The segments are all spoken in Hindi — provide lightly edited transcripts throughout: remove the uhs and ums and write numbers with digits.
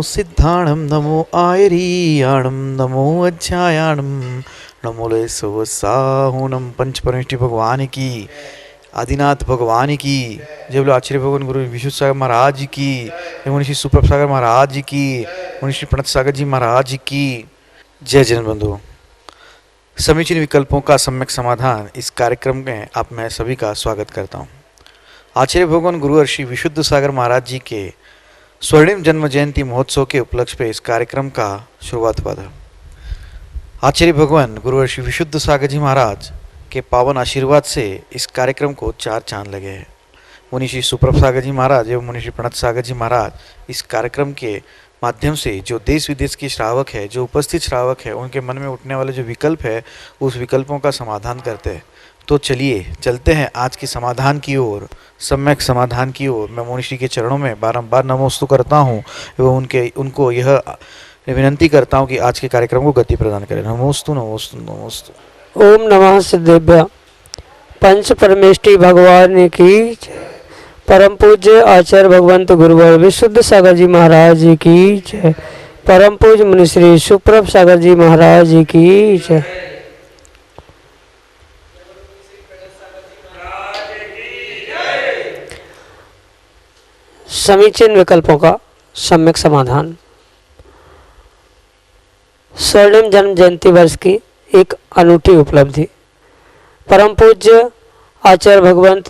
सिद्धाणं नमो आयरीयाणं नमो अध्यायाणं नमो लेसवसाहुणं पंचपरमेष्टि भगवान की, आदिनाथ भगवान की जय। बोलो आचार्य भगवान गुरु विशुद्ध सागर महाराज की, मुनिश्री सुप्रभ सागर महाराज की, मुनिश्री प्रणत सागर जी महाराज की जय। जन बंधु, समीचीन विकल्पों का सम्यक समाधान इस कार्यक्रम में आप मैं सभी का स्वागत करता हूँ। आचार्य भगवान गुरु श्री विशुद्ध सागर महाराज जी के स्वर्णिम जन्म जयंती महोत्सव के उपलक्ष्य पे इस कार्यक्रम का शुरुआत हुआ था। आचार्य भगवान गुरु श्री विशुद्ध सागर जी महाराज के पावन आशीर्वाद से इस कार्यक्रम को 4 चांद लगे हैं। मुनि श्री सुप्रभ सागर जी महाराज एवं मुनि श्री प्रणत सागर जी महाराज इस कार्यक्रम के माध्यम से जो देश विदेश के श्रावक है, जो उपस्थित श्रावक है, उनके मन में उठने वाले जो विकल्प है उस विकल्पों का समाधान करते हैं। तो चलिए चलते हैं आज के समाधान की ओर, सम्यक समाधान की ओर। मैं मुनिश्री के चरणों में बारंबार नमोस्तु करता हूँ एवं उनको यह विनंती करता हूँ कि आज के कार्यक्रम को गति प्रदान करें। नमोस्तु नमोस्तु नमोस्तु। ओम नमः सिद्धेभ्य। पंच परमेष्टि भगवान की, परम पूज्य आचार्य भगवंत गुरुवर विशुद्ध सागर जी महाराज जी की जय। परम पूज्य मुनिश्री सुप्रभ सागर जी महाराज जी की जय। समीचीन विकल्पों का सम्यक समाधान। स्वर्णिम जन्म जयंती वर्ष की एक अनूठी उपलब्धि। परम पूज्य आचार्य भगवंत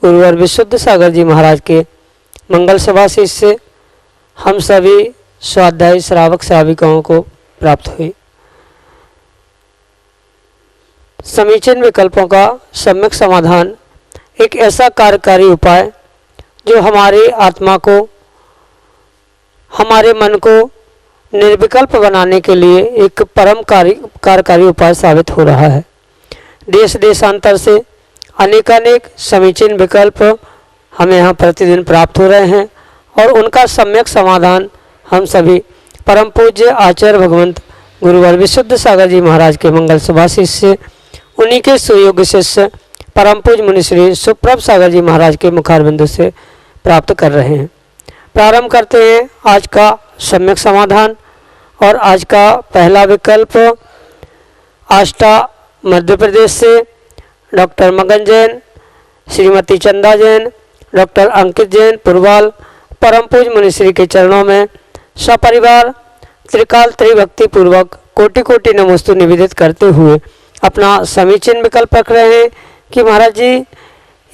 गुरुवर विशुद्ध सागर जी महाराज के मंगल सभा से इससे हम सभी स्वाध्यायी श्रावक श्राविकाओं को प्राप्त हुई। समीचीन विकल्पों का सम्यक समाधान एक ऐसा कार्यकारी उपाय जो हमारी आत्मा को, हमारे मन को निर्विकल्प बनाने के लिए एक परम कार्यकारी उपाय साबित हो रहा है। देश देशांतर से अनेकानेक समीचीन विकल्प हमें यहाँ प्रतिदिन प्राप्त हो रहे हैं और उनका सम्यक समाधान हम सभी परम पूज्य आचार्य भगवंत गुरुवर विशुद्ध सागर जी महाराज के मंगल सभा शिष्य, उन्हीं के सुयोग्य शिष्य परम पूज्य मुनिश्री सुप्रभ सागर जी महाराज के मुखारबिंदु से प्राप्त कर रहे हैं। प्रारंभ करते हैं आज का सम्यक समाधान। और आज का पहला विकल्प आष्टा मध्य प्रदेश से डॉक्टर मगन जैन, श्रीमती चंदा जैन, डॉक्टर अंकित जैन पुरवाल परम पूज्य मुनिश्री के चरणों में सपरिवार त्रिकाल त्रिभक्ति पूर्वक कोटि कोटि नमोस्तु निवेदित करते हुए अपना समीचीन विकल्प रख रहे हैं कि महाराज जी,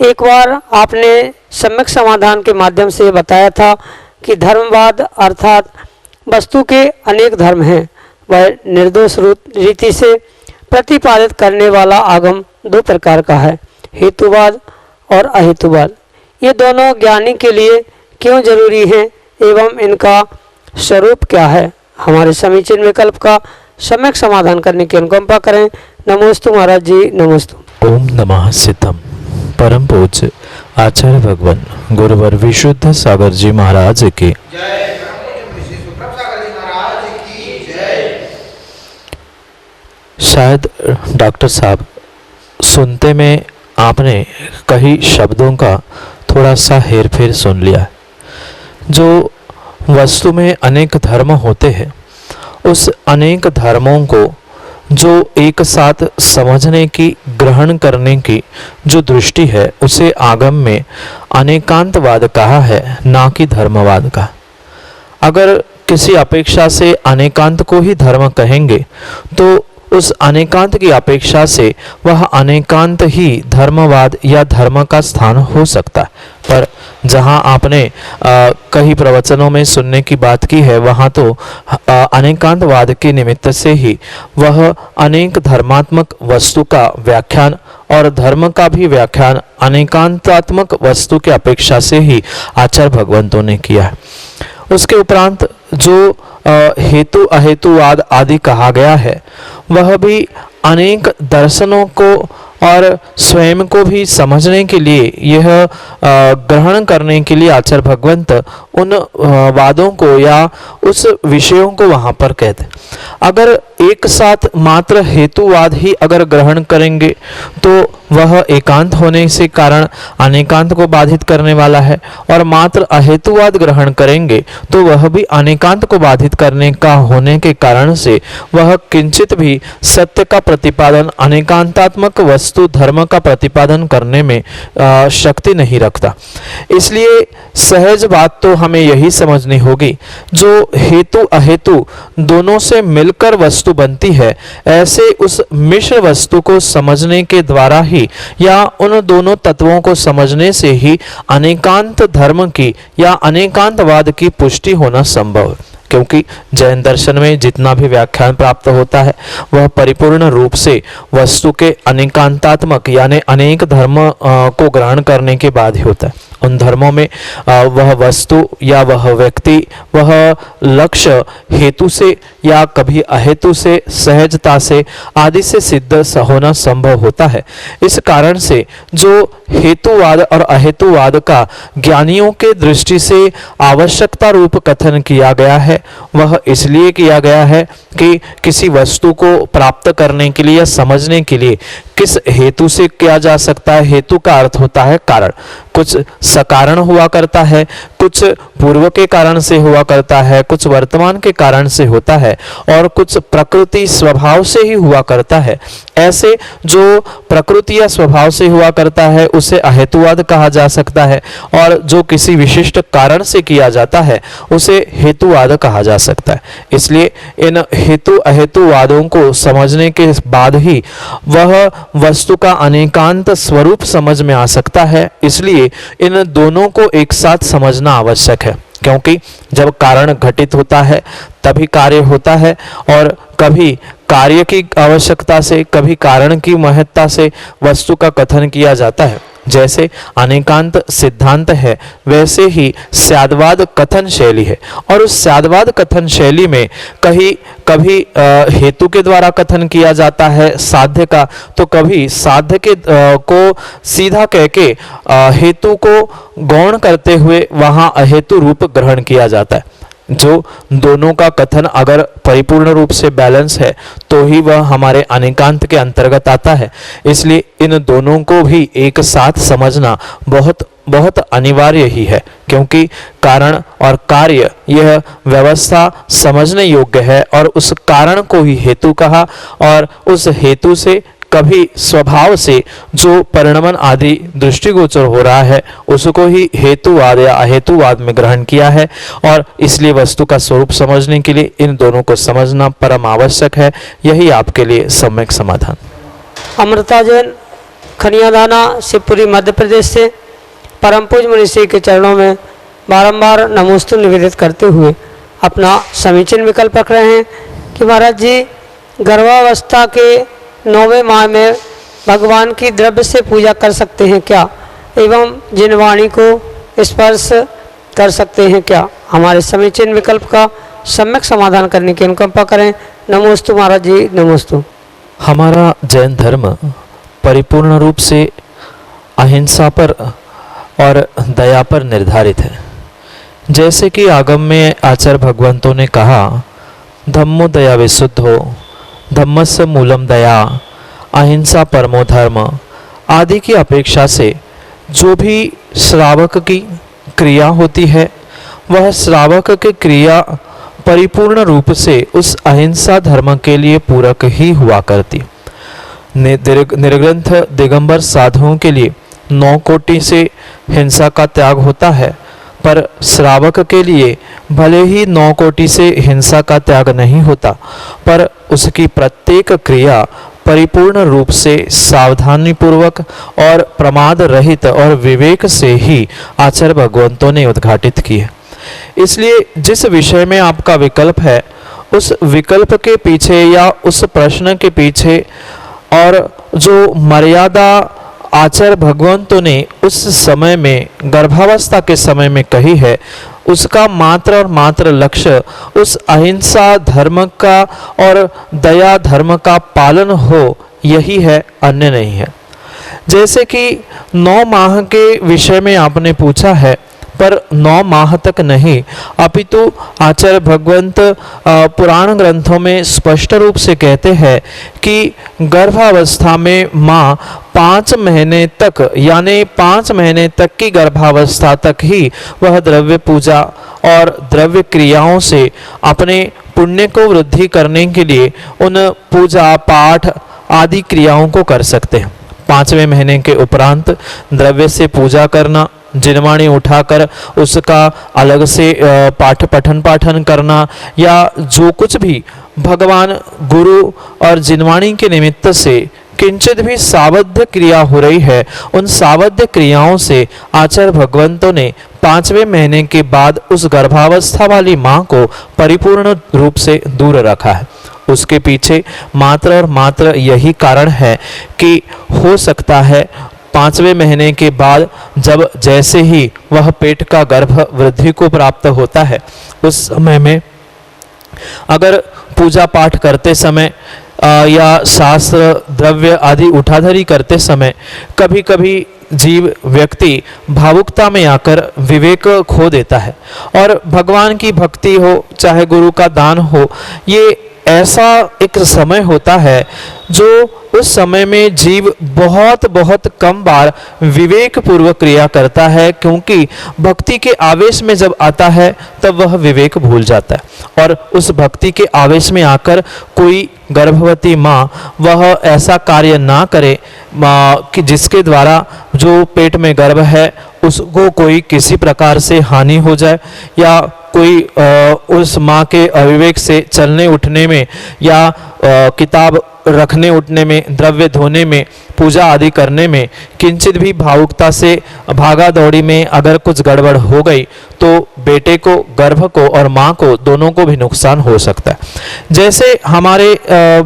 एक बार आपने सम्यक समाधान के माध्यम से बताया था कि धर्मवाद अर्थात वस्तु के अनेक धर्म हैं, वह निर्दोष रीति से प्रतिपादित करने वाला आगम 2 प्रकार का है, हेतुवाद और अहेतुवाद। ये दोनों ज्ञानी के लिए क्यों जरूरी हैं एवं इनका स्वरूप क्या है। हमारे समीचीन विकल्प का सम्यक समाधान करने की अनुकंपा करें। नमोस्तु महाराज जी, नमोस्तु। ओम नमः सिद्धम। परम पूज्य आचार्य भगवान गुरुवर विशुद्ध सागर जी महाराज की जय। शायद डॉक्टर साहब सुनते में आपने कई शब्दों का थोड़ा सा हेरफेर सुन लिया है। जो वस्तु में अनेक धर्म होते हैं, उस अनेक धर्मों को जो एक साथ समझने की, ग्रहण करने की जो दृष्टि है, उसे आगम में अनेकांतवाद कहा है, ना कि धर्मवाद का। अगर किसी अपेक्षा से अनेकांत को ही धर्म कहेंगे तो उस अनेकांत की अपेक्षा से वह अनेकांत ही धर्मवाद या धर्म का स्थान हो सकता है। पर जहाँ आपने कई प्रवचनों में सुनने की बात की है, वहाँ तो अनेकांतवाद के निमित्त से ही वह अनेक धर्मात्मक वस्तु का व्याख्यान और धर्म का भी व्याख्यान अनेकांतात्मक वस्तु के अपेक्षा से ही आचार्य भगवंतों ने किया है। उसके उपरांत जो हेतु अहेतुवाद आदि कहा गया है, वह भी अनेक दर्शनों को और स्वयं को भी समझने के लिए, यह ग्रहण करने के लिए आचार्य भगवंत उन वादों को या उस विषयों को वहाँ पर कहते। अगर एक साथ मात्र हेतुवाद ही अगर ग्रहण करेंगे तो वह एकांत होने से कारण अनेकांत को बाधित करने वाला है, और मात्र अहेतुवाद ग्रहण करेंगे तो वह भी अनेकांत को बाधित करने का होने के कारण से वह किंचित भी सत्य का प्रतिपादन, अनेकांतात्मक वस्तु धर्म का प्रतिपादन करने में शक्ति नहीं रखता। इसलिए सहज बात तो हमें यही समझनी होगी, जो हेतु अहेतु दोनों से मिलकर वस्तु बनती है, ऐसे उस मिश्र वस्तु को समझने के द्वारा ही या उन दोनों तत्वों को समझने से ही अनेकांत धर्म की या अनेकांतवाद की पुष्टि होना संभव है। क्योंकि जैन दर्शन में जितना भी व्याख्यान प्राप्त होता है वह परिपूर्ण रूप से वस्तु के अनेकांतात्मक यानी अनेक धर्म को ग्रहण करने के बाद ही होता है। उन धर्मों में वह वस्तु या वह व्यक्ति, वह लक्ष्य हेतु से या कभी अहेतु से, सहजता से आदि से सिद्ध होना संभव होता है। इस कारण से जो हेतुवाद और अहेतुवाद का ज्ञानियों के दृष्टि से आवश्यकता रूप कथन किया गया है, वह इसलिए किया गया है कि किसी वस्तु को प्राप्त करने के लिए या समझने के लिए किस हेतु से किया जा सकता है। हेतु का अर्थ होता है कारण। कुछ सकारण हुआ करता है, कुछ पूर्व के कारण से हुआ करता है, कुछ वर्तमान के कारण से होता है, और कुछ प्रकृति स्वभाव से ही हुआ करता है। ऐसे जो प्रकृति या स्वभाव से हुआ करता है उसे अहेतुवाद कहा जा सकता है, और जो किसी विशिष्ट कारण से किया जाता है उसे हेतुवाद कहा जा सकता है। इसलिए इन हेतु अहेतुवादों को समझने के बाद ही वह वस्तु का अनेकांत स्वरूप समझ में आ सकता है। इसलिए इन दोनों को एक साथ समझना आवश्यक है, क्योंकि जब कारण घटित होता है तभी कार्य होता है, और कभी कार्य की आवश्यकता से, कभी कारण की महत्ता से वस्तु का कथन किया जाता है। जैसे अनेकांत सिद्धांत है, वैसे ही स्यादवाद कथन शैली है, और उस स्यादवाद कथन शैली में कभी हेतु के द्वारा कथन किया जाता है साध्य का, तो कभी साध्य के को सीधा कह के हेतु को गौण करते हुए वहां अहेतु रूप ग्रहण किया जाता है। जो दोनों का कथन अगर परिपूर्ण रूप से बैलेंस है तो ही वह हमारे अनेकांत के अंतर्गत आता है। इसलिए इन दोनों को भी एक साथ समझना बहुत बहुत अनिवार्य ही है, क्योंकि कारण और कार्य यह व्यवस्था समझने योग्य है, और उस कारण को ही हेतु कहा, और उस हेतु से कभी स्वभाव से जो परिणमन आदि दृष्टिगोचर हो रहा है उसको ही हेतुवाद या अहेतुवाद में ग्रहण किया है। और इसलिए वस्तु का स्वरूप समझने के लिए इन दोनों को समझना परम आवश्यक है। यही आपके लिए सम्यक समाधान। अमृता जैन, खनियादाना, शिवपुरी, मध्य प्रदेश से परम पूज्य मुनि के चरणों में बारंबार नमोस्तु निवेदित करते हुए अपना समीचीन विकल्प रख रहे हैं कि महाराज जी, गर्भावस्था के 9वें माह में भगवान की द्रव्य से पूजा कर सकते हैं क्या, एवं जिन वाणी को स्पर्श कर सकते हैं क्या? हमारे समीचीन विकल्प का सम्यक समाधान करने की अनुकंपा करें। नमोस्तु महाराज जी, नमोस्तु। हमारा जैन धर्म परिपूर्ण रूप से अहिंसा पर और दया पर निर्धारित है। जैसे कि आगम में आचार्य भगवंतों ने कहा, धम्मो दया विशुद्धो, धम्मस्य मूलम दया, अहिंसा परमो धर्म आदि की अपेक्षा से जो भी श्रावक की क्रिया होती है वह श्रावक की क्रिया परिपूर्ण रूप से उस अहिंसा धर्म के लिए पूरक ही हुआ करती। निर्ग्रंथ दिगंबर साधुओं के लिए 9 कोटि से हिंसा का त्याग होता है, पर श्रावक के लिए भले ही 9 कोटि से हिंसा का त्याग नहीं होता, पर उसकी प्रत्येक क्रिया परिपूर्ण रूप से सावधानी पूर्वक और प्रमाद रहित और विवेक से ही आचार्य भगवंतों ने उद्घाटित की है। इसलिए जिस विषय में आपका विकल्प है उस विकल्प के पीछे या उस प्रश्न के पीछे और जो मर्यादा आचार्य भगवंतों ने उस समय में गर्भावस्था के समय में कही है उसका मात्र और मात्र लक्ष्य उस अहिंसा धर्म का और दया धर्म का पालन हो, यही है, अन्य नहीं है। जैसे कि 9 माह के विषय में आपने पूछा है, पर 9 माह तक नहीं, अपितु आचार्य भगवंत पुराण ग्रंथों में स्पष्ट रूप से कहते हैं कि गर्भावस्था में माँ 5 महीने तक, यानी 5 महीने तक की गर्भावस्था तक ही वह द्रव्य पूजा और द्रव्य क्रियाओं से अपने पुण्य को वृद्धि करने के लिए उन पूजा पाठ आदि क्रियाओं को कर सकते हैं। 5वें महीने के उपरांत द्रव्य से पूजा करना, जिनवाणी उठाकर उसका अलग से पठन पाठन करना, या जो कुछ भी भगवान गुरु और जिनवाणी के निमित्त से किंचित भी सावध्य क्रिया हो रही है, उन सावध्य क्रियाओं से आचार्य भगवंतों ने 5वें महीने के बाद उस गर्भावस्था वाली माँ को परिपूर्ण रूप से दूर रखा है। उसके पीछे मात्र और मात्र यही कारण है कि हो सकता है 5वें महीने के बाद जब जैसे ही वह पेट का गर्भ वृद्धि को प्राप्त होता है, उस समय में अगर पूजा पाठ करते समय या शास्त्र द्रव्य आदि उठाधरी करते समय कभी कभी जीव व्यक्ति भावुकता में आकर विवेक खो देता है, और भगवान की भक्ति हो चाहे गुरु का दान हो, ये ऐसा एक समय होता है जो उस समय में जीव बहुत बहुत कम बार विवेक पूर्वक क्रिया करता है, क्योंकि भक्ति के आवेश में जब आता है तब वह विवेक भूल जाता है। और उस भक्ति के आवेश में आकर कोई गर्भवती माँ वह ऐसा कार्य ना करे कि जिसके द्वारा जो पेट में गर्भ है उसको कोई किसी प्रकार से हानि हो जाए, या कोई उस माँ के अविवेक से चलने उठने में या किताब रखने उठने में, द्रव्य धोने में, पूजा आदि करने में किंचित भी भावुकता से भागा दौड़ी में अगर कुछ गड़बड़ हो गई तो बेटे को, गर्भ को और माँ को, दोनों को भी नुकसान हो सकता है। जैसे हमारे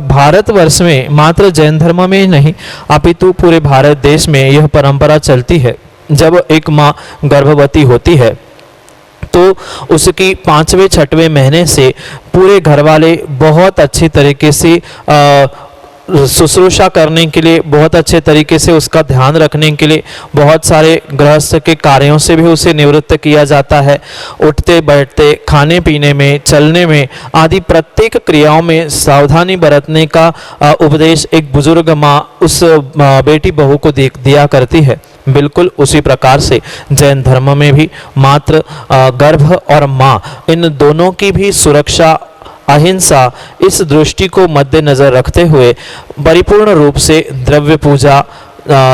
भारतवर्ष में मात्र जैन धर्म में ही नहीं अपितु पूरे भारत देश में यह परंपरा चलती है, जब एक माँ गर्भवती होती है तो उसकी 5वें 6वें महीने से पूरे घर वाले बहुत अच्छी तरीके से शुश्रूषा करने के लिए, बहुत अच्छे तरीके से उसका ध्यान रखने के लिए बहुत सारे गृहस्थ के कार्यों से भी उसे निवृत्त किया जाता है। उठते बैठते, खाने पीने में, चलने में आदि प्रत्येक क्रियाओं में सावधानी बरतने का उपदेश एक बुजुर्ग माँ उस बेटी बहू को दिया करती है। बिल्कुल उसी प्रकार से जैन धर्म में भी मात्र गर्भ और माँ, इन दोनों की भी सुरक्षा, अहिंसा, इस दृष्टि को मद्देनजर रखते हुए परिपूर्ण रूप से द्रव्य पूजा,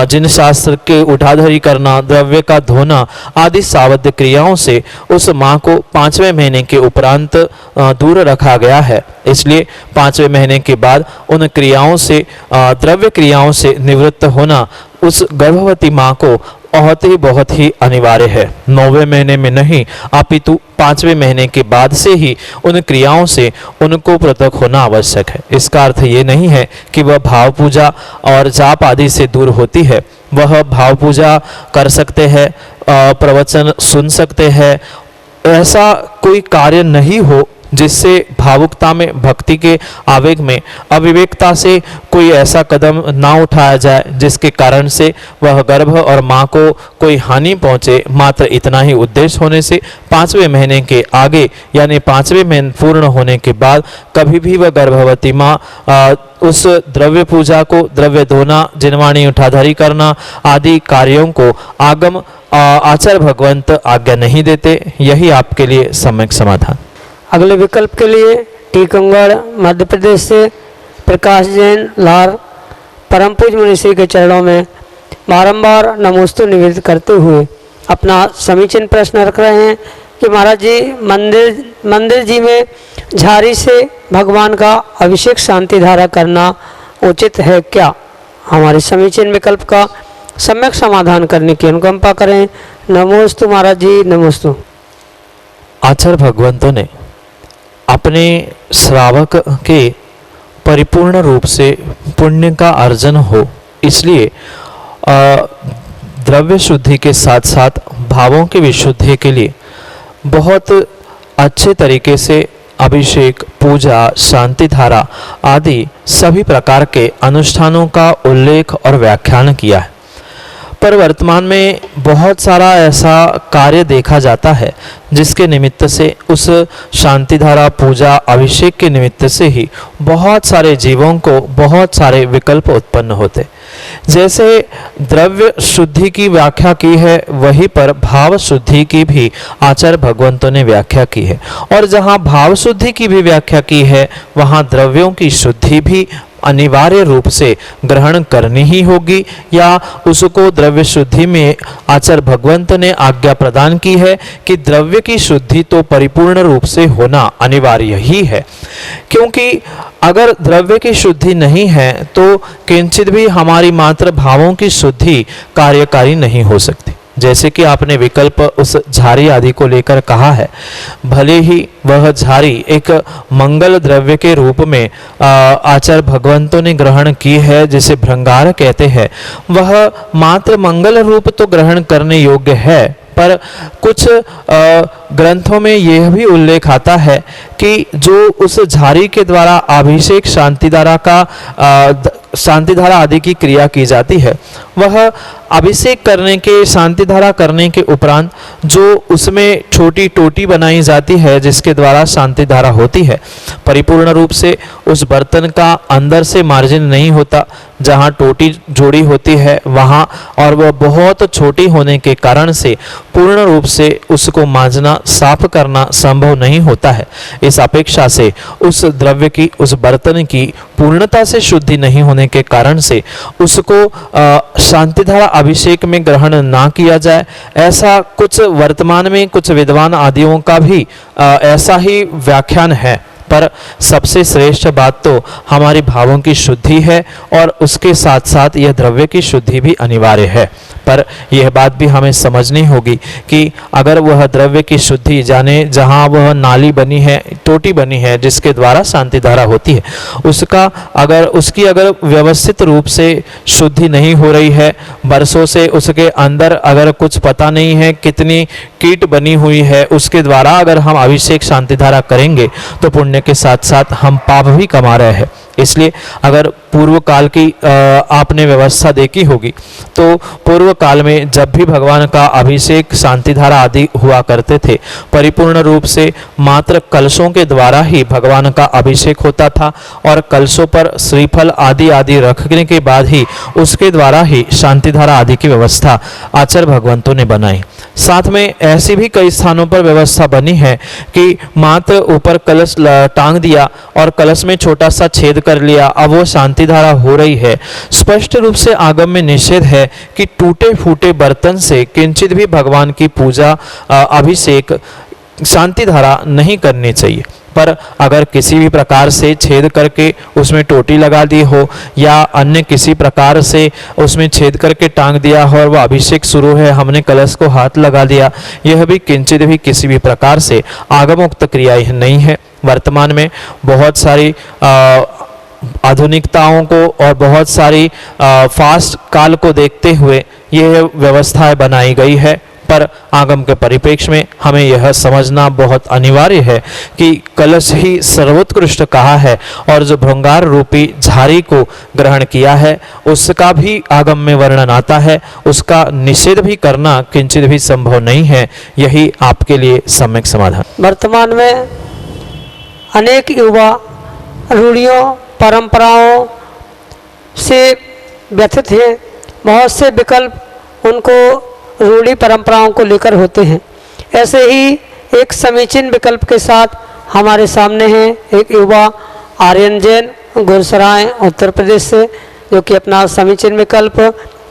जिन शास्त्र के उठाधरी करना, द्रव्य का धोना आदि सावध्य क्रियाओं से उस माँ को 5वें महीने के उपरांत दूर रखा गया है। इसलिए 5वें महीने के बाद उन क्रियाओं से, द्रव्य क्रियाओं से निवृत्त होना उस गर्भवती माँ को बहुत ही अनिवार्य है। 9वें महीने में नहीं अपितु 5वें महीने के बाद से ही उन क्रियाओं से उनको पृथक होना आवश्यक है। इसका अर्थ ये नहीं है कि वह भाव पूजा और जाप आदि से दूर होती है। वह भाव पूजा कर सकते हैं, प्रवचन सुन सकते हैं, ऐसा कोई कार्य नहीं हो जिससे भावुकता में, भक्ति के आवेग में, अविवेकता से कोई ऐसा कदम ना उठाया जाए जिसके कारण से वह गर्भ और माँ को कोई हानि पहुँचे। मात्र इतना ही उद्देश्य होने से 5वें महीने के आगे, यानी 5वें महीने पूर्ण होने के बाद कभी भी वह गर्भवती माँ उस द्रव्य पूजा को, द्रव्य धोना, जिनवाणी उठाधरी करना आदि कार्यों को आगम आचार्य भगवंत आज्ञा नहीं देते। यही आपके लिए सम्यक समाधान। अगले विकल्प के लिए टीकमगढ़ मध्य प्रदेश से प्रकाश जैन लार परम पूज्य मुनिश्री के चरणों में बारंबार नमोस्तु निवेदित करते हुए अपना समीचीन प्रश्न रख रहे हैं कि महाराज जी, मंदिर जी में झारी से भगवान का अभिषेक शांति धारा करना उचित है क्या? हमारे समीचीन विकल्प का सम्यक समाधान करने की अनुकंपा करें। नमोस्तु महाराज जी, नमोस्तु। आचार्य भगवंतों ने अपने श्रावक के परिपूर्ण रूप से पुण्य का अर्जन हो, इसलिए द्रव्य शुद्धि के साथ साथ भावों की विशुद्धि के लिए बहुत अच्छे तरीके से अभिषेक, पूजा, शांति धारा आदि सभी प्रकार के अनुष्ठानों का उल्लेख और व्याख्यान किया है। पर वर्तमान में बहुत सारा ऐसा कार्य देखा जाता है जिसके निमित्त से उस शांति धारा पूजा अभिषेक के निमित्त से ही बहुत सारे जीवों को बहुत सारे विकल्प उत्पन्न होते। जैसे द्रव्य शुद्धि की व्याख्या की है, वहीं पर भाव शुद्धि की भी आचार्य भगवंतों ने व्याख्या की है। और जहाँ भाव शुद्धि की भी व्याख्या की है, वहाँ द्रव्यों की शुद्धि भी अनिवार्य रूप से ग्रहण करनी ही होगी, या उसको द्रव्य शुद्धि में आचार्य भगवंत ने आज्ञा प्रदान की है कि द्रव्य की शुद्धि तो परिपूर्ण रूप से होना अनिवार्य ही है। क्योंकि अगर द्रव्य की शुद्धि नहीं है तो किंचित भी हमारी मात्र भावों की शुद्धि कार्यकारी नहीं हो सकती। जैसे कि आपने विकल्प उस झारी आदि को लेकर कहा है, भले ही वह झारी एक मंगल द्रव्य के रूप में आचार्य भगवंतों ने ग्रहण की है, जिसे भृंगार कहते हैं, वह मात्र मंगल रूप तो ग्रहण करने योग्य है, पर कुछ ग्रंथों में यह भी उल्लेख आता है कि जो उस झारी के द्वारा अभिषेक शांति धारा आदि की क्रिया की जाती है, वह अभिषेक करने के शांति धारा करने के उपरांत जो उसमें छोटी टोटी बनाई जाती है जिसके द्वारा शांति धारा होती है, परिपूर्ण रूप से उस बर्तन का अंदर से मार्जिन नहीं होता, जहाँ टोटी जोड़ी होती है वहाँ, और वह बहुत छोटी होने के कारण से पूर्ण रूप से उसको मांजना साफ करना संभव नहीं होता है। इस अपेक्षा से उस द्रव्य की, उस बर्तन की पूर्णता से शुद्धि नहीं होने के कारण से उसको शांति धारा अभिषेक में ग्रहण ना किया जाए, ऐसा कुछ वर्तमान में कुछ विद्वान आदियों का भी ऐसा ही व्याख्यान है। पर सबसे श्रेष्ठ बात तो हमारी भावों की शुद्धि है, और उसके साथ साथ यह द्रव्य की शुद्धि भी अनिवार्य है। पर यह बात भी हमें समझनी होगी कि अगर वह द्रव्य की शुद्धि, जाने जहाँ वह नाली बनी है, टोटी बनी है जिसके द्वारा शांति धारा होती है, उसकी अगर व्यवस्थित रूप से शुद्धि नहीं हो रही है, बरसों से उसके अंदर अगर कुछ पता नहीं है कितनी कीट बनी हुई है, उसके द्वारा अगर हम अभिषेक शांति धारा करेंगे तो पुण्य के साथ साथ हम पाप भी कमा रहे हैं। इसलिए अगर पूर्व काल की आपने व्यवस्था देखी होगी तो पूर्व काल में जब भी भगवान का अभिषेक शांति धारा आदि हुआ करते थे, परिपूर्ण रूप से मात्र कलशों के द्वारा ही भगवान का अभिषेक होता था, और कलशों पर श्रीफल आदि रखने के बाद ही उसके द्वारा ही शांति धारा आदि की व्यवस्था आचार्य भगवंतों ने बनाई। साथ में ऐसी भी कई स्थानों पर व्यवस्था बनी है कि मात्र ऊपर कलश टांग दिया और कलश में छोटा सा छेद कर लिया, अब वो शांति धारा हो रही है। स्पष्ट रूप से आगम में निषेध है कि टूटे फूटे बर्तन से किंचित भी भगवान की पूजा अभिषेक शांति धारा नहीं करनी चाहिए। पर अगर किसी भी प्रकार से छेद करके उसमें टोटी लगा दी हो, या अन्य किसी प्रकार से उसमें छेद करके टांग दिया हो और वह अभिषेक शुरू है, हमने कलश को हाथ लगा दिया, यह भी किंचित भी किसी भी प्रकार से आगमोक्त क्रिया नहीं है। वर्तमान में बहुत सारी आधुनिकताओं को और बहुत सारी फास्ट काल को देखते हुए यह व्यवस्थाएं बनाई गई है, पर आगम के परिप्रेक्ष्य में हमें यह समझना बहुत अनिवार्य है कि कलश ही सर्वोत्कृष्ट कहा है, और जो भृंगार रूपी झारी को ग्रहण किया है उसका भी आगम में वर्णन आता है, उसका निषेध भी करना किंचित भी संभव नहीं है। यही आपके लिए सम्यक समाधान। वर्तमान में अनेक युवा रूढ़ियों परंपराओं से व्यथित हैं, बहुत से विकल्प उनको रूढ़ी परंपराओं को लेकर होते हैं। ऐसे ही एक समीचीन विकल्प के साथ हमारे सामने है एक युवा आर्यन जैन गुरसराय उत्तर प्रदेश से, जो कि अपना समीचीन विकल्प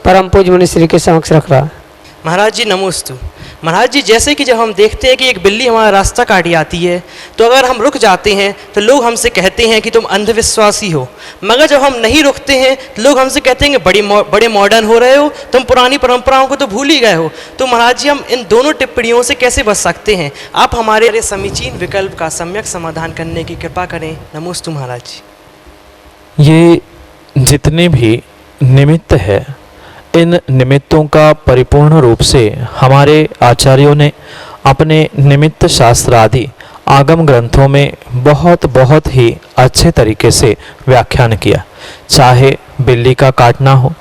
परम पूज्य मुनिश्री के समक्ष रख रहा है। महाराज जी नमोस्तु। महाराज जी, जैसे कि जब हम देखते हैं कि एक बिल्ली हमारा रास्ता काटी आती है तो अगर हम रुक जाते हैं तो लोग हमसे कहते हैं कि तुम अंधविश्वासी हो, मगर जब हम नहीं रुकते हैं तो लोग हमसे कहते हैं कि बड़े मॉडर्न हो रहे हो, तुम पुरानी परंपराओं को तो भूल ही गए हो। तो महाराज जी, हम इन दोनों टिप्पणियों से कैसे बच सकते हैं? आप हमारे समीचीन विकल्प का सम्यक समाधान करने की कृपा करें। नमोस्तु महाराज जी। ये जितने भी निमित्त है, इन निमित्तों का परिपूर्ण रूप से हमारे आचार्यों ने अपने निमित्त शास्त्र आदि आगम ग्रंथों में बहुत ही अच्छे तरीके से व्याख्यान किया। चाहे बिल्ली का काटना हो,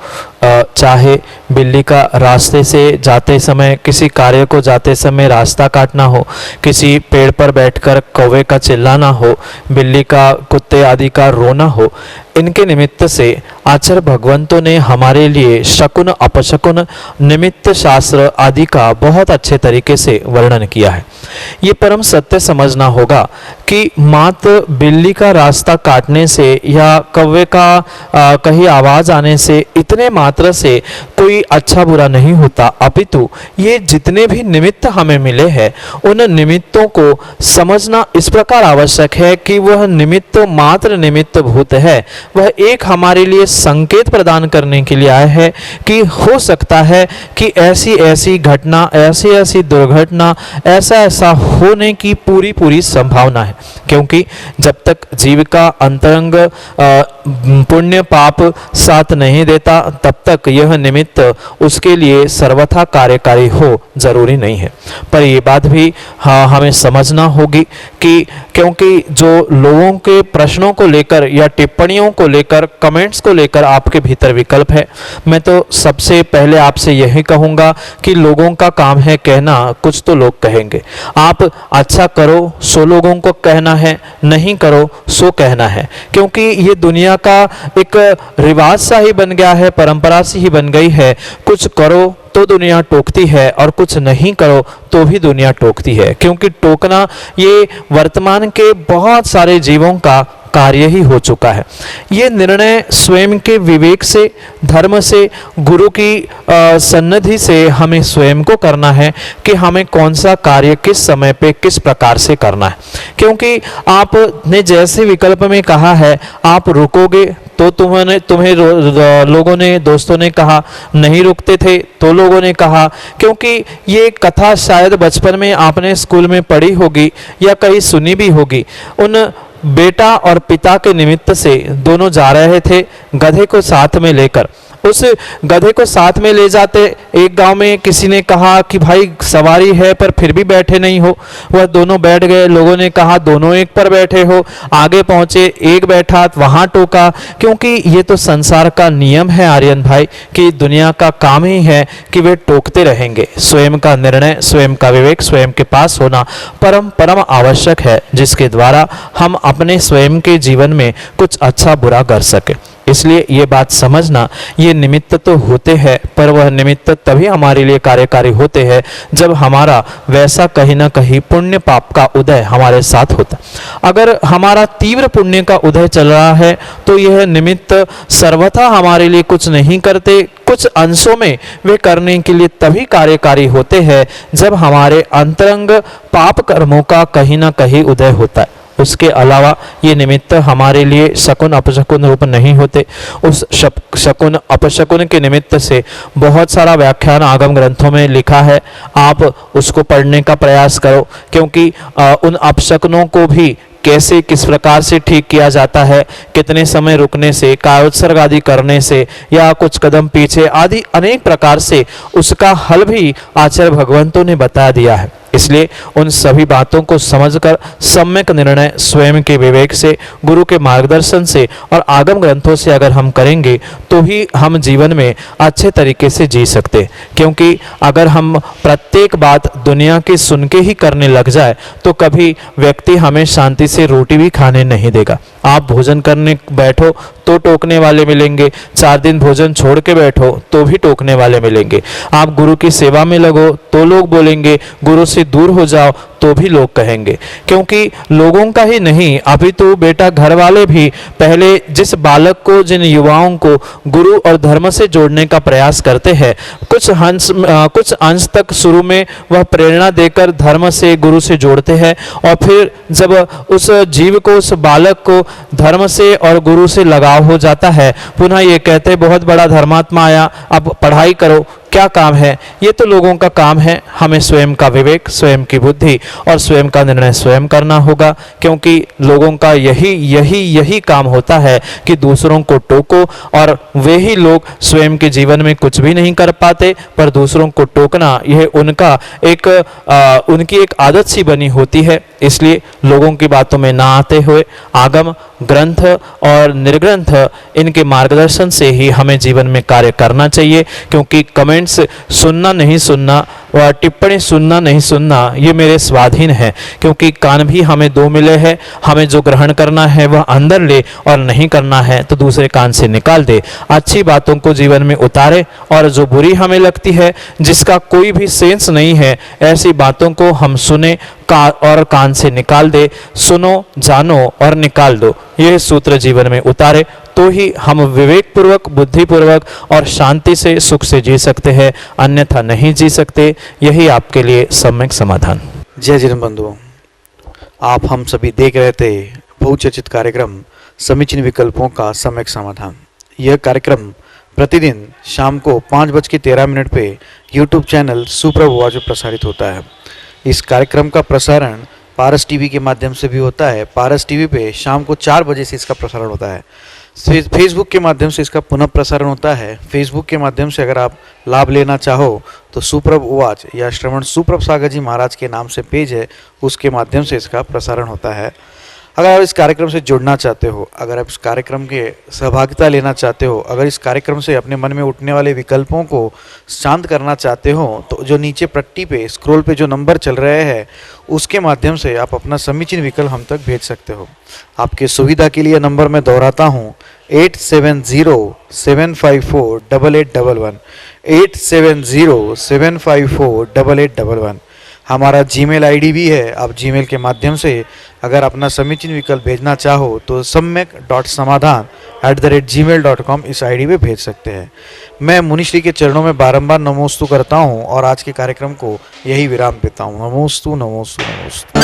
चाहे बिल्ली का रास्ते से जाते समय, किसी कार्य को जाते समय रास्ता काटना हो, किसी पेड़ पर बैठकर कौवे का चिल्लाना हो, बिल्ली का, कुत्ते आदि का रोना हो, इनके निमित्त से आचार्य भगवंतों ने हमारे लिए शकुन अपशकुन निमित्त शास्त्र आदि का बहुत अच्छे तरीके से वर्णन किया है। ये परम सत्य समझना होगा कि मात्र बिल्ली का रास्ता काटने से या कौवे का कहीं आवाज आने से, इतने मात्र से कोई अच्छा बुरा नहीं होता, अपितु ये जितने भी निमित्त हमें मिले हैं उन निमित्तों को समझना इस प्रकार आवश्यक है कि वह निमित्त मात्र निमित्त भूत है, वह एक हमारे लिए संकेत प्रदान करने के लिए आया है कि हो सकता है कि ऐसी ऐसी घटना, ऐसी ऐसी दुर्घटना, ऐसा ऐसा होने की पूरी पूरी संभावना है। क्योंकि जब तक जीव का अंतरंग पुण्य पाप साथ नहीं देता तब तक यह निमित्त उसके लिए सर्वथा कार्यकारी हो जरूरी नहीं है। पर ये बात भी हमें समझना होगी कि क्योंकि जो लोगों के प्रश्नों को लेकर या टिप्पणियों को लेकर, कमेंट्स को लेकर आपके भीतर विकल्प है, मैं तो सबसे पहले आपसे यही कहूँगा कि लोगों का काम है कहना, कुछ तो लोग कहेंगे। आप अच्छा करो सो लोगों को कहना है, नहीं करो सो कहना है, क्योंकि ये दुनिया का एक रिवाज सा ही बन गया है, परंपरा सी ही बन गई है। कुछ करो तो दुनिया टोकती है और कुछ नहीं करो तो भी दुनिया टोकती है, क्योंकि टोकना ये वर्तमान के बहुत सारे जीवों का कार्य ही हो चुका है। ये निर्णय स्वयं के विवेक से, धर्म से, गुरु की सन्निधि से हमें स्वयं को करना है कि हमें कौन सा कार्य किस समय पे किस प्रकार से करना है। क्योंकि आपने जैसे विकल्प में कहा है आप रुकोगे तो तुम्हें लोगों ने, दोस्तों ने कहा, नहीं रुकते थे तो लोगों ने कहा, क्योंकि ये कथा शायद बचपन में आपने स्कूल में पढ़ी होगी या कहीं सुनी भी होगी। उन बेटा और पिता के निमित्त से दोनों जा रहे थे गधे को साथ में लेकर। उस गधे को साथ में ले जाते एक गांव में किसी ने कहा कि भाई सवारी है पर फिर भी बैठे नहीं हो। वह दोनों बैठ गए, लोगों ने कहा दोनों एक पर बैठे हो। आगे पहुंचे, एक बैठा वहां टोका, क्योंकि ये तो संसार का नियम है आर्यन भाई कि दुनिया का काम ही है कि वे टोकते रहेंगे। स्वयं का निर्णय, स्वयं का विवेक स्वयं के पास होना परम परम आवश्यक है, जिसके द्वारा हम अपने स्वयं के जीवन में कुछ अच्छा बुरा कर सके। इसलिए ये बात समझना, ये निमित्त तो होते हैं पर वह निमित्त तभी हमारे लिए कार्यकारी होते हैं जब हमारा वैसा कहीं ना कहीं पुण्य पाप का उदय हमारे साथ होता। अगर हमारा तीव्र पुण्य का उदय चल रहा है तो यह निमित्त सर्वथा हमारे लिए कुछ नहीं करते, कुछ अंशों में वे करने के लिए तभी कार्यकारी होते हैं जब हमारे अंतरंग पाप कर्मों का कहीं ना कहीं उदय होता है। उसके अलावा ये निमित्त हमारे लिए शकुन अपशकुन रूप नहीं होते। उस शकुन अपशकुन के निमित्त से बहुत सारा व्याख्यान आगम ग्रंथों में लिखा है, आप उसको पढ़ने का प्रयास करो, क्योंकि उन अपशकुनों को भी कैसे किस प्रकार से ठीक किया जाता है, कितने समय रुकने से, कायोत्सर्ग आदि करने से या कुछ कदम पीछे आदि अनेक प्रकार से उसका हल भी आचार्य भगवंतों ने बता दिया है। इसलिए उन सभी बातों को समझकर सम्यक निर्णय स्वयं के विवेक से, गुरु के मार्गदर्शन से और आगम ग्रंथों से अगर हम करेंगे तो ही हम जीवन में अच्छे तरीके से जी सकते। क्योंकि अगर हम प्रत्येक बात दुनिया की सुन के ही करने लग जाए तो कभी व्यक्ति हमें शांति से रोटी भी खाने नहीं देगा। आप भोजन करने बैठो तो टोकने वाले मिलेंगे, 4 दिन भोजन छोड़ के बैठो तो भी टोकने वाले मिलेंगे। आप गुरु की सेवा में लगो तो लोग बोलेंगे, गुरु से दूर हो जाओ तो भी लोग कहेंगे। क्योंकि लोगों का ही नहीं, अभी तो बेटा घर वाले भी पहले जिस बालक को, जिन युवाओं को गुरु और धर्म से जोड़ने का प्रयास करते हैं, कुछ अंश तक शुरू में वह प्रेरणा देकर धर्म से, गुरु से जोड़ते हैं और फिर जब उस जीव को, उस बालक को धर्म से और गुरु से लगाव हो जाता है, पुनः ये कहते बहुत बड़ा धर्मात्मा आया, अब पढ़ाई करो, क्या काम है? ये तो लोगों का काम है। हमें स्वयं का विवेक, स्वयं की बुद्धि और स्वयं का निर्णय स्वयं करना होगा, क्योंकि लोगों का यही काम होता है कि दूसरों को टोको, और वे ही लोग स्वयं के जीवन में कुछ भी नहीं कर पाते, पर दूसरों को टोकना यह उनकी एक आदत सी बनी होती है। इसलिए लोगों की बातों में ना आते हुए आगम, ग्रंथ और निर्ग्रंथ इनके मार्गदर्शन से ही हमें जीवन में कार्य करना चाहिए, क्योंकि कमेंट्स सुनना नहीं सुनना व टिप्पणी सुनना नहीं सुनना ये मेरे स्वाधीन है, क्योंकि कान भी हमें दो मिले हैं। हमें जो ग्रहण करना है वह अंदर ले, और नहीं करना है तो दूसरे कान से निकाल दे। अच्छी बातों को जीवन में उतारे, और जो बुरी हमें लगती है, जिसका कोई भी सेंस नहीं है, ऐसी बातों को हम सुने और कान से निकाल दे। सुनो, जानो और निकाल दो, यह सूत्र जीवन में उतारे तो ही हम विवेक पूर्वक, बुद्धि पूर्वक और शांति से, सुख से जी सकते हैं, अन्यथा नहीं जी सकते। यही आपके लिए सम्यक समाधान। जय जिन बंधुओं, आप हम सभी देख रहे थे बहुचर्चित कार्यक्रम समीचीन विकल्पों का सम्यक समाधान। यह कार्यक्रम प्रतिदिन शाम को 5:13 पे यूट्यूब चैनल सुप्रभ आवाज में प्रसारित होता है। इस कार्यक्रम का प्रसारण पारस टीवी के माध्यम से भी होता है। पारस टीवी पे शाम को 4 बजे से इसका प्रसारण होता है। फेसबुक के माध्यम से इसका पुनः प्रसारण होता है। फेसबुक के माध्यम से अगर आप लाभ लेना चाहो तो सुप्रभ उवाच या श्रवण सुप्रभ सागर जी महाराज के नाम से पेज है, उसके माध्यम से इसका प्रसारण होता है। अगर आप इस कार्यक्रम से जुड़ना चाहते हो, अगर आप इस कार्यक्रम के सहभागिता लेना चाहते हो, अगर इस कार्यक्रम से अपने मन में उठने वाले विकल्पों को शांत करना चाहते हो, तो जो नीचे पट्टी पे स्क्रॉल पे जो नंबर चल रहे हैं उसके माध्यम से आप अपना समीचीन विकल्प हम तक भेज सकते हो। आपके सुविधा के लिए नंबर मैं दोहराता हूँ, 8707548811, 8707548811। हमारा जीमेल आईडी भी है। आप जीमेल के माध्यम से अगर अपना समीचीन विकल्प भेजना चाहो तो samyak.samadhan@gmail.com इस आईडी पे भेज सकते हैं। मैं मुनिश्री के चरणों में बारंबार नमोस्तु करता हूँ और आज के कार्यक्रम को यही विराम देता हूँ। नमोस्तु नमोस्तु नमोस्तु।